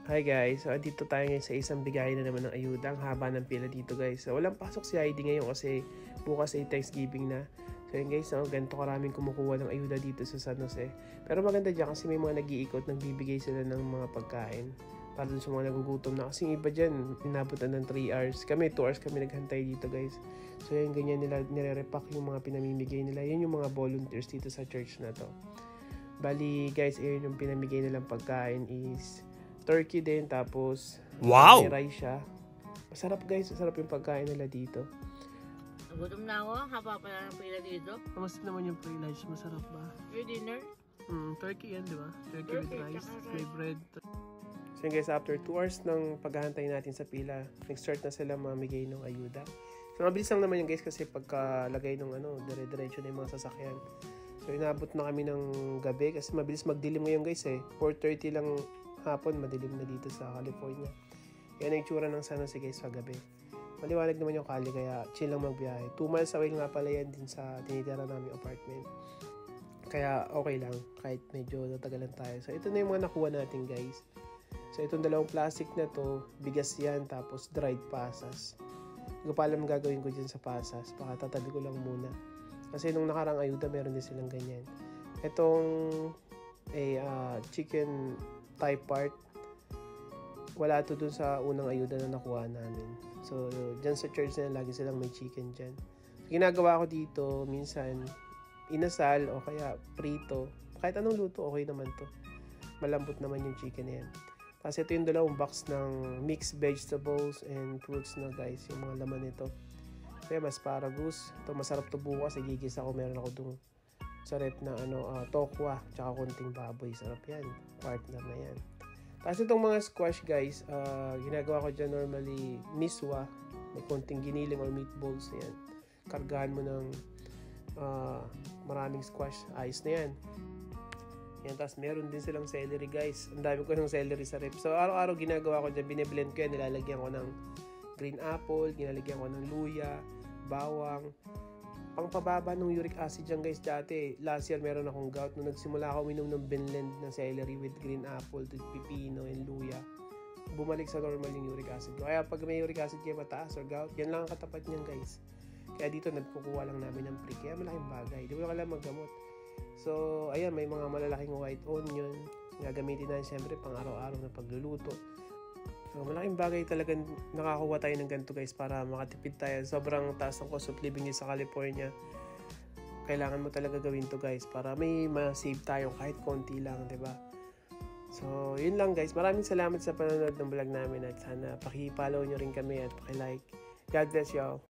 Hi guys, so dito tayo ngayon sa isang bigay na naman ng ayuda. Ang haba ng pila dito guys. So walang pasok si Heidi ngayon kasi bukas ay Thanksgiving na. So yun guys, ganito karaming kumukuha ng ayuda dito sa San Jose. Pero maganda dyan kasi may mga nag-iikot, nagbibigay sila ng mga pagkain para dun sa mga nagugutom na. Kasi iba dyan, inabutan ng 3 hours. Kami, 2 hours kami naghantay dito guys. So yun, ganyan nila, nire-repack yung mga pinamimigay nila. Yun yung mga volunteers dito sa church na to. Bali guys, yun yung pinamigay nilang pagkain is turkey din, tapos wow! May rice siya. Masarap guys, masarap yung pagkain nila dito. Nagutom na ako, haba pa lang ang pila dito. Kamusta naman yung pre-lunch? Masarap ba? Your dinner? Turkey yan, di ba? Turkey with rice, tsaka with bread. So guys, after 2 hours ng paghahantay natin sa pila, nag-start na sila mamigay ng ayuda. So mabilis lang naman yung guys kasi pagkalagay ng dire-diretso na yung mga sasakyan. So inabot na kami ng gabi kasi mabilis magdilim ngayon guys eh. 4:30 lang hapon, madilim na dito sa California. Yan ang itsura ng San Jose guys sa gabi. Maliwanag naman yung kali kaya chill lang magbiyahe. 2 miles away nga pala yan din sa tinitira namin apartment. Kaya okay lang kahit medyo natagalan tayo. So ito na yung mga nakuha natin guys. So itong dalawang plastic na to, bigas yan tapos dried pasas. Hindi ko pa alam gagawin ko dyan sa pasas. Baka tatabi ko lang muna. Kasi nung nakarang ayuda meron din silang ganyan. Itong chicken thigh part, wala to dun sa unang ayuda na nakuha namin. So, dyan sa church na lagi silang may chicken dyan. Ginagawa ko dito, minsan, inasal o kaya prito. Kahit anong luto, okay naman to. Malambot naman yung chicken na yan. Kasi ito yung dalawang box ng mixed vegetables and fruits na guys, yung mga laman nito. Kaya asparagus. Ito masarap to bukas, igigis ako. Meron ako dun sa rep na tokwa, tsaka konting baboy. Sarap yan. Partner na yan. Tapos itong mga squash guys, ginagawa ko dyan normally miswa. May konting giniling or meatballs na yan. Kargahan mo ng maraming squash. Ayos na yan. Yan, tapos meron din silang celery guys. Ang dami ko ng celery sa rep. So araw-araw ginagawa ko dyan, bine-blend ko yan. Nilalagyan ko ng green apple, nilalagyan ko ng luya, bawang. Pangpababa ng uric acid dyan guys dati. Last year meron akong gout. Nung nagsimula ako uminom ng blend ng celery with green apple, with pipino and luya, bumalik sa normal yung uric acid ko. Kaya pag may uric acid kayo mataas or gout, yan lang ang katapat niyan guys. Kaya dito nagkukuha lang namin ng prick. Kaya malaking bagay. Di mo na kailangan maggamot. So ayan, may mga malalaking white onion. Gagamitin na siyempre pang araw-araw na pagluluto. So, malaking bagay talagang nakakuha tayo ng ganito guys para makatipid tayo. Sobrang taas ng cost of living sa California. Kailangan mo talaga gawin to guys para may ma-save tayo kahit konti lang, 'di ba? So, yun lang guys. Maraming salamat sa panonood ng vlog namin at sana paki-follow nyo rin kami at paki-like. God bless y'all.